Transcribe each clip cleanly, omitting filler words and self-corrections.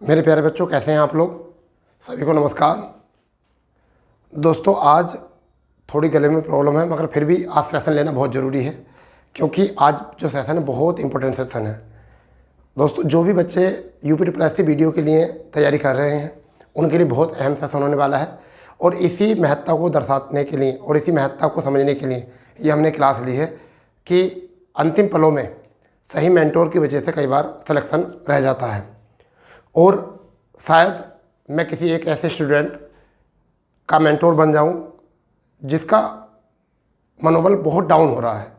मेरे प्यारे बच्चों, कैसे हैं आप लोग? सभी को नमस्कार। दोस्तों, आज थोड़ी गले में प्रॉब्लम है, मगर फिर भी आज सेशन लेना बहुत ज़रूरी है, क्योंकि आज जो सेशन है बहुत इंपॉर्टेंट सेशन है। दोस्तों, जो भी बच्चे यूपीटीसी वीडियो के लिए तैयारी कर रहे हैं उनके लिए बहुत अहम सेशन होने वाला है। और इसी महत्ता को दर्शाने के लिए और इसी महत्ता को समझने के लिए ये हमने क्लास ली है कि अंतिम पलों में सही मेंटोर की वजह से कई बार सिलेक्शन रह जाता है। और शायद मैं किसी एक ऐसे स्टूडेंट का मेंटोर बन जाऊं जिसका मनोबल बहुत डाउन हो रहा है।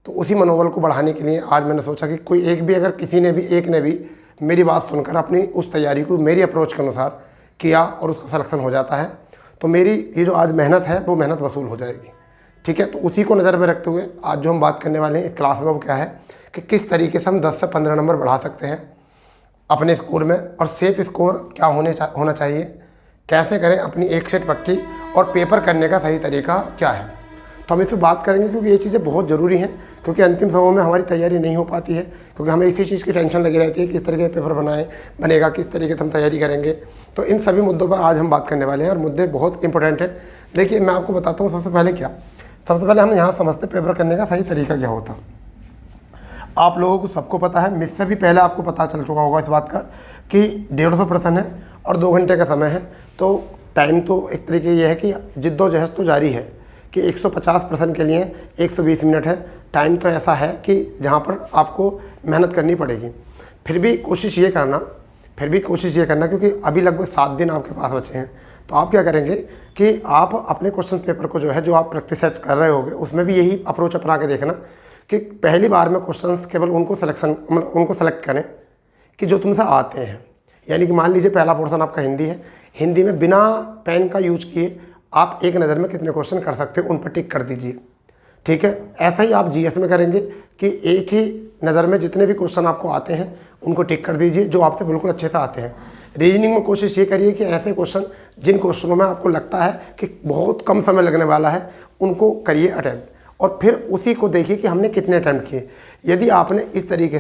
तो उसी मनोबल को बढ़ाने के लिए आज मैंने सोचा कि कोई एक भी, अगर किसी ने भी, एक ने भी मेरी बात सुनकर अपनी उस तैयारी को मेरी अप्रोच के अनुसार किया और उसका सिलेक्शन हो जाता है, तो मेरी ये जो आज मेहनत है वो मेहनत वसूल हो जाएगी। ठीक है, तो उसी को नज़र में रखते हुए आज जो हम बात करने वाले हैं इस क्लास में वो क्या है कि किस तरीके से हम 10 से 15 नंबर बढ़ा सकते हैं अपने स्कोर में, और सेफ स्कोर क्या होना चाहिए, कैसे करें अपनी एक सेट पक्की, और पेपर करने का सही तरीका क्या है। तो हम इस पर बात करेंगे, क्योंकि ये चीज़ें बहुत ज़रूरी हैं। क्योंकि अंतिम समय में हमारी तैयारी नहीं हो पाती है, क्योंकि हमें इसी चीज़ की टेंशन लगी रहती है, किस तरीके का पेपर बनेगा, किस तरीके से हम तैयारी करेंगे। तो इन सभी मुद्दों पर आज हम बात करने वाले हैं, और मुद्दे बहुत इंपॉर्टेंट हैं। देखिए, मैं आपको बताता हूँ सबसे पहले हम यहाँ समझते पेपर करने का सही तरीका क्या होता। आप लोगों को सबको पता है, मुझसे भी पहले आपको पता चल चुका होगा इस बात का कि 150 प्रश्न है और 2 घंटे का समय है। तो टाइम तो एक तरीके ये है कि जिद्दोजहद तो जारी है कि 150 प्रश्न के लिए 120 मिनट है। टाइम तो ऐसा है कि जहाँ पर आपको मेहनत करनी पड़ेगी। फिर भी कोशिश ये करना क्योंकि अभी लगभग 7 दिन आपके पास बचे हैं। तो आप क्या करेंगे कि आप अपने क्वेश्चन पेपर को जो आप प्रैक्टिस सेट कर रहे होगे, उसमें भी यही अप्रोच अपना के देखना कि पहली बार में क्वेश्चंस केवल उनको सेलेक्ट करें कि जो तुमसे आते हैं। यानी कि मान लीजिए पहला पोर्शन आपका हिंदी है, हिंदी में बिना पेन का यूज किए आप एक नज़र में कितने क्वेश्चन कर सकते हो उन पर टिक कर दीजिए। ठीक है, ऐसा ही आप जीएस में करेंगे कि एक ही नज़र में जितने भी क्वेश्चन आपको आते हैं उनको टिक कर दीजिए जो आपसे बिल्कुल अच्छे से आते हैं। रीजनिंग में कोशिश ये करिए कि ऐसे क्वेश्चन जिन क्वेश्चनों में आपको लगता है कि बहुत कम समय लगने वाला है उनको करिए अटैम्प्ट, और फिर उसी को देखिए कि हमने कितने अटैम्प्ट किए। यदि आपने इस तरीके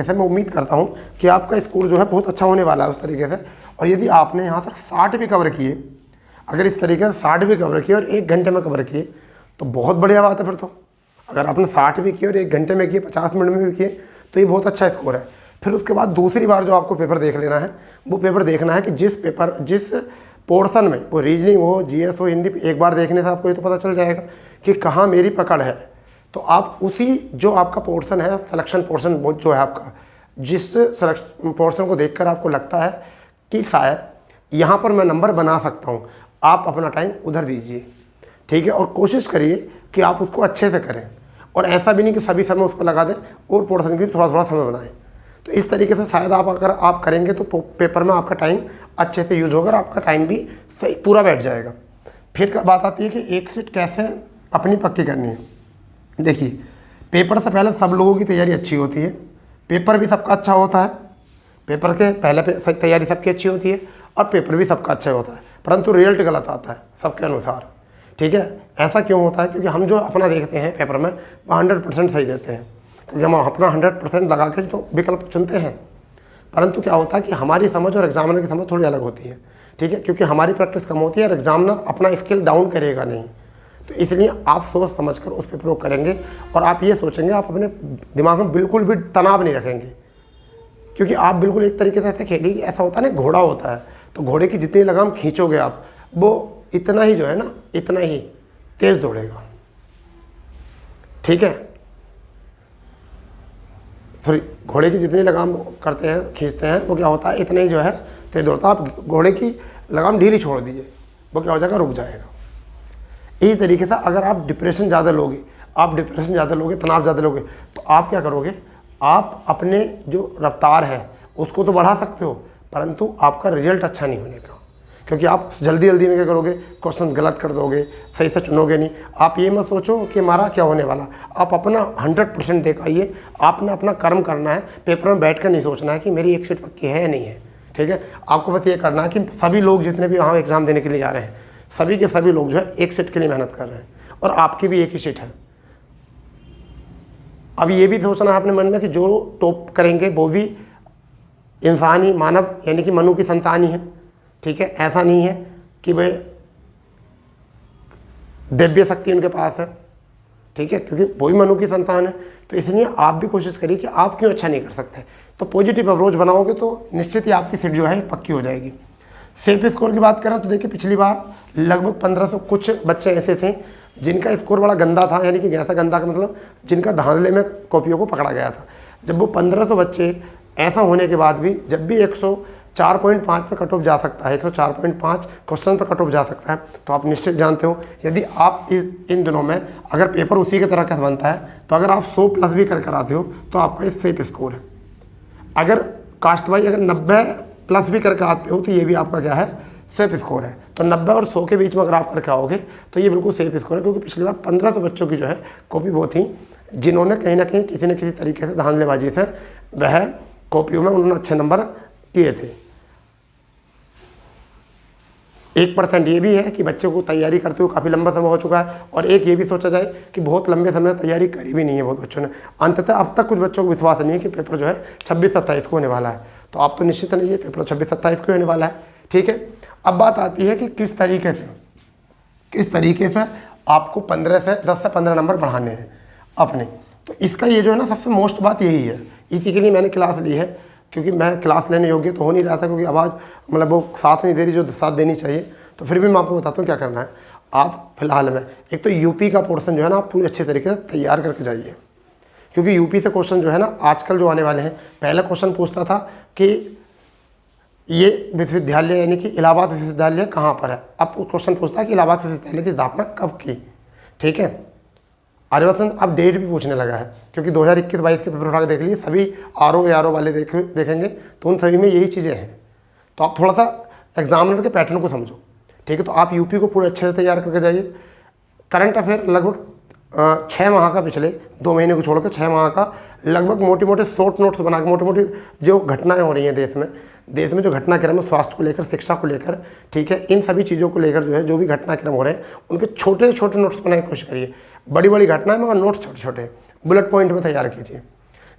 से मैं उम्मीद करता हूं कि आपका स्कोर बहुत अच्छा होने वाला है उस तरीके से। और यदि आपने यहाँ तक 60 भी कवर किए, अगर इस तरीके से 60 भी कवर किए और 1 घंटे में कवर किए तो बहुत बढ़िया बात है। फिर तो अगर आपने 60 भी किए और 1 घंटे में किए, 50 मिनट में भी किए, तो ये बहुत अच्छा स्कोर है। फिर उसके बाद दूसरी बार जो आपको पेपर देख लेना है, वो पेपर देखना है कि जिस पोर्शन में, वो रीजनिंग हो, जीएस हो, हिंदी, एक बार देखने से आपको ये तो पता चल जाएगा कि कहाँ मेरी पकड़ है। तो आप उसी जो आपका पोर्शन है, सिलेक्शन पोर्शन जो है आपका, जिस सिलेक्शन पोर्शन को देखकर आपको लगता है कि शायद यहाँ पर मैं नंबर बना सकता हूँ, आप अपना टाइम उधर दीजिए। ठीक है, और कोशिश करिए कि आप उसको अच्छे से करें, और ऐसा भी नहीं कि सभी समय उस पर लगा दें और पोर्शन के लिए थोड़ा थोड़ा समय बनाएं। तो इस तरीके से शायद अगर आप करेंगे तो पेपर में आपका टाइम अच्छे से यूज होगा और आपका टाइम भी सही पूरा बैठ जाएगा। फिर बात आती है कि एक सेट कैसे अपनी पक्की करनी है। देखिए, पेपर से पहले सब लोगों की तैयारी अच्छी होती है, पेपर भी सबका अच्छा होता है, पेपर के पहले तैयारी सबकी अच्छी होती है और पेपर भी सबका अच्छा होता है, परंतु रिजल्ट गलत आता है सबके अनुसार। ठीक है, ऐसा क्यों होता है? क्योंकि हम जो अपना देखते हैं पेपर में वो 100% सही देते हैं, क्योंकि हम अपना 100% लगा के तो विकल्प चुनते हैं। परंतु क्या होता है कि हमारी समझ और एग्जामिनर की समझ थोड़ी अलग होती है। ठीक है, क्योंकि हमारी प्रैक्टिस कम होती है और एग्जामिनर अपना स्किल डाउन करेगा नहीं। तो इसलिए आप सोच समझकर उस पर प्रयोग करेंगे, और आप ये सोचेंगे, आप अपने दिमाग में बिल्कुल भी तनाव नहीं रखेंगे, क्योंकि आप बिल्कुल एक तरीके से ऐसे खेलेंगे। ऐसा होता है ना, घोड़ा होता है, तो घोड़े की जितनी लगाम खींचोगे आप, वो इतना ही इतना ही तेज दौड़ेगा। ठीक है, सॉरी, घोड़े की जितनी लगाम खींचते हैं वो क्या होता है, इतना ही तेज दौड़ता है। आप घोड़े की लगाम ढीली छोड़ दीजिए, वो क्या हो जाएगा, रुक जाएगा। इसी तरीके से अगर आप डिप्रेशन ज़्यादा लोगे, तनाव ज़्यादा लोगे, तो आप क्या करोगे, आप अपने जो रफ्तार है उसको तो बढ़ा सकते हो, परंतु आपका रिजल्ट अच्छा नहीं होने का, क्योंकि आप जल्दी में क्या करोगे, क्वेश्चन गलत कर दोगे, सही से चुनोगे नहीं। आप ये मत सोचो कि हमारा क्या होने वाला, आप अपना 100% दे पाइए। आपने अपना कर्म करना है, पेपर में बैठ कर नहीं सोचना है कि मेरी एक सीट पक्की है या नहीं है। ठीक है, आपको बस ये करना है कि सभी लोग जितने भी वहाँ एग्ज़ाम देने के लिए जा रहे हैं, सभी के सभी लोग एक सीट के लिए मेहनत कर रहे हैं, और आपकी भी एक ही सीट है। अब ये भी सोचना है अपने मन में कि जो टॉप करेंगे वो भी इंसान ही, मानव यानी कि मनु की संतान ही है, ठीक है। ऐसा नहीं है कि भाई दिव्य शक्ति उनके पास है, ठीक है, क्योंकि वो भी मनु की संतान है। तो इसलिए आप भी कोशिश करिए कि आप क्यों अच्छा नहीं कर सकते। तो पॉजिटिव अप्रोच बनाओगे तो निश्चित ही आपकी सीट जो है पक्की हो जाएगी। सेफ स्कोर की बात करें तो देखिए पिछली बार लगभग 1500 कुछ बच्चे ऐसे थे जिनका स्कोर बड़ा गंदा था, यानी कि गैसा गंदा का मतलब जिनका धांधले में कॉपियों को पकड़ा गया था। जब वो 1500 बच्चे ऐसा होने के बाद भी जब भी 104.5 पर कट ऑफ जा सकता है, 104.5 क्वेश्चन पर कट ऑफ जा सकता है, तो आप निश्चित जानते हो यदि आप इन दिनों में अगर पेपर उसी के तरह का बनता है तो अगर आप 100 प्लस भी कर आते हो तो आपका ये सेफ स्कोर है। अगर कास्ट वाइज अगर 90 प्लस भी करके आते हो तो ये भी आपका क्या है, सेफ स्कोर है। तो 90 और 100 के बीच में अगर आप करके आओगे तो ये बिल्कुल सेफ स्कोर है, क्योंकि पिछली बार 1500 बच्चों की जो है कॉपी वो थी जिन्होंने कहीं ना कहीं किसी न किसी तरीके से धांधलेबाजी से वह कॉपियों में उन्होंने अच्छे नंबर किए थे। 1% ये भी है कि बच्चे को तैयारी करते हुए काफ़ी लंबा समय हो चुका है, और एक ये भी सोचा जाए कि बहुत लंबे समय तैयारी करी भी नहीं है बहुत बच्चों ने। अंततः अब तक कुछ बच्चों को विश्वास नहीं है कि पेपर जो है 26-27 को होने वाला है। तो आप तो निश्चित नहीं है पेपर 26-27 को होने वाला है, ठीक है। अब बात आती है कि किस तरीके से आपको 10 से 15 नंबर बढ़ाने हैं अपने। तो इसका ये जो है ना सबसे मोस्ट बात यही है, इसी के लिए मैंने क्लास ली है, क्योंकि मैं क्लास लेने योग्य तो हो नहीं रहा था, क्योंकि आवाज़ मतलब वो साथ नहीं दे रही जो साथ देनी चाहिए। तो फिर भी मैं आपको बताता हूँ क्या करना है। आप फिलहाल में एक तो यूपी का पोर्शन जो है ना आप पूरी अच्छे तरीके से तैयार करके जाइए, क्योंकि यूपी से क्वेश्चन जो है ना आजकल जो आने वाले हैं, पहला क्वेश्चन पूछता था कि ये विश्वविद्यालय यानी कि इलाहाबाद विश्वविद्यालय कहाँ पर है। अब क्वेश्चन पूछता है कि इलाहाबाद विश्वविद्यालय की स्थापना कब की, ठीक है। आर्यवर्धन अब डेट भी पूछने लगा है, क्योंकि 2021-22 के पेपर उठा के देख लिए, सभी आरओ वाले देखेंगे तो उन सभी में यही चीज़ें हैं। तो आप थोड़ा सा एग्जामिनर के पैटर्न को समझो, ठीक है। तो आप यूपी को पूरे अच्छे से तैयार करके जाइए। करंट अफेयर लगभग 6 माह का, पिछले 2 महीने को छोड़कर 6 माह का लगभग मोटे शॉर्ट नोट्स बना के मोटी जो घटनाएँ हो रही हैं देश में जो घटनाक्रम है स्वास्थ्य को लेकर, शिक्षा को लेकर, ठीक है, इन सभी चीज़ों को लेकर जो है जो भी घटनाक्रम हो रहे हैं उनके छोटे छोटे नोट्स बनाने की कोशिश करिए। बड़ी घटनाएं मगर नोट्स छोटे छोटे बुलेट पॉइंट में तैयार कीजिए।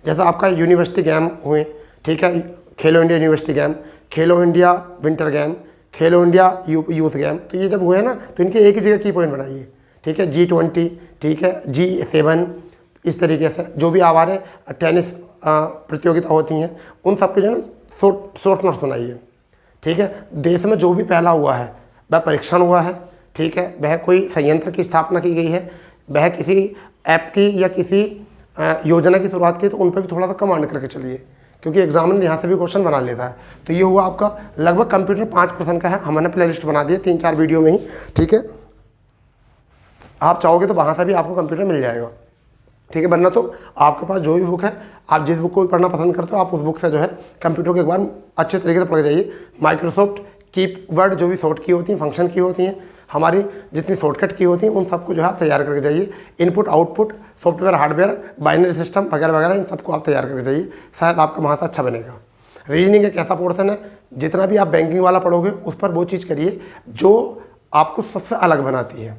जैसा आपका यूनिवर्सिटी गेम हुए, ठीक है, खेलो इंडिया यूनिवर्सिटी गेम, खेलो इंडिया विंटर गेम, खेलो इंडिया यूथ गेम, तो ये जब हुए हैं ना तो इनके एक ही जगह की पॉइंट बनाइए, ठीक है। G20, ठीक है, G7, इस तरीके से जो भी आवार है टेनिस प्रतियोगिता होती हैं उन सब के जो है ना शॉर्ट नोट्स बनाइए, ठीक है। देश में जो भी पहला हुआ है वह परीक्षण हुआ है, ठीक है, वह कोई संयंत्र की स्थापना की गई है, वह किसी ऐप की या किसी योजना की शुरुआत की, तो उन पर भी थोड़ा सा कमांड करके चलिए, क्योंकि एग्जामिनर यहाँ से भी क्वेश्चन बना लेता है। तो ये हुआ आपका लगभग कंप्यूटर 5% का है। हमने प्लेलिस्ट बना दी है 3-4 वीडियो में ही, ठीक है। आप चाहोगे तो वहाँ से भी आपको कंप्यूटर मिल जाएगा, ठीक है। वरना तो आपके पास जो भी बुक है, आप जिस बुक को भी पढ़ना पसंद करते हो आप उस बुक से जो है कंप्यूटर को एक बार अच्छे तरीके से पढ़ जाइए। माइक्रोसॉफ्ट कीवर्ड जो भी शॉर्ट की होती हैं, फंक्शन की होती हैं, हमारी जितनी शॉर्टकट की होती हैं, उन सबको जो है आप तैयार करके जाइए। Input output, software hardware, binary system वगैरह वगैरह, इन सबको आप तैयार करके जाइए, शायद आपका वहाँ से अच्छा बनेगा। रीजनिंग एक ऐसा पोर्सन है, जितना भी आप बैंकिंग वाला पढ़ोगे उस पर वो चीज़ करिए जो आपको सबसे अलग बनाती है।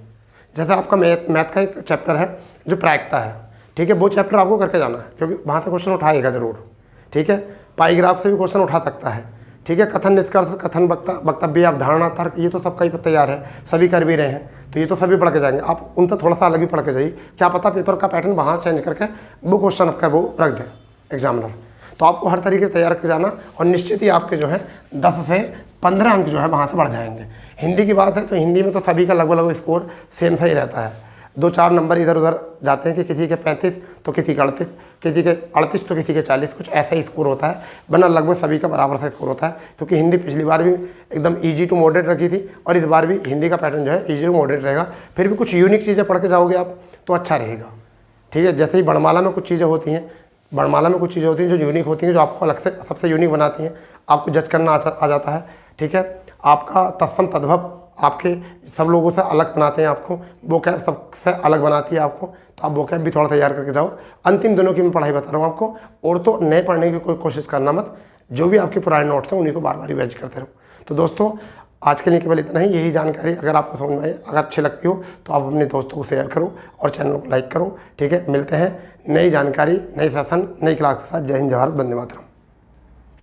जैसे आपका मैथ का एक चैप्टर है जो प्रायिकता है, ठीक है, वो चैप्टर आपको करके जाना है, क्योंकि वहाँ से क्वेश्चन उठाएगा ज़रूर, ठीक है। पाईग्राफ से भी क्वेश्चन उठा सकता है, ठीक है। कथन निष्कर्ष, कथन वक्तव्य, अवधारणा, तर्क, ये तो सबका ही तैयार है, सभी कर भी रहे हैं, तो ये तो सभी पढ़ के जाएंगे। आप उन तक थोड़ा सा अलग ही पढ़ के जाइए, क्या पता पेपर का पैटर्न वहाँ चेंज करके वो क्वेश्चन आपका वो रख दें एग्जामिनर। तो आपको हर तरीके से तैयार कर जाना, और निश्चित ही आपके जो है 10 से 15 अंक जो है वहाँ से बढ़ जाएंगे। हिंदी की बात है तो हिंदी में तो सभी का लगभग स्कोर सेम सा ही रहता है, 2-4 नंबर इधर उधर जाते हैं कि किसी के 35 तो किसी के 38, किसी के 38 तो किसी के 40, कुछ ऐसा ही स्कोर होता है, वरना लगभग सभी का बराबर सा स्कोर होता है। क्योंकि हिंदी पिछली बार भी एकदम ईजी टू मॉडरेट रखी थी, और इस बार भी हिंदी का पैटर्न जो है ईजी टू मॉडरेट रहेगा। फिर भी कुछ यूनिक चीज़ें पढ़ के जाओगे आप तो अच्छा रहेगा, ठीक है। जैसे ही वर्णमाला में कुछ चीज़ें होती हैं, जो यूनिक होती हैं, जो आपको अलग से सबसे यूनिक बनाती हैं, आपको जज करना आ जाता है, ठीक है। आपका तत्सम तद्भव आपके सब लोगों से अलग बनाते हैं आपको, वोकैब सबसे अलग बनाती है आपको, तो आप वोकैब भी थोड़ा तैयार करके जाओ। अंतिम दिनों की मैं पढ़ाई बता रहा हूँ आपको, और तो नए पढ़ने की कोई कोशिश करना मत, जो भी आपके पुराने नोट्स हैं उन्हीं को बार बार रिवाइज करते रहो। तो दोस्तों आज के लिए केवल इतना ही, यही जानकारी अगर आपको समझ में आए, अगर अच्छी लगती हो तो आप अपने दोस्तों को शेयर करो और चैनल को लाइक करो, ठीक है। मिलते हैं नई जानकारी, नई सेशन, नई क्लास के साथ। जय हिंद, जय भारत, वंदे मातरम।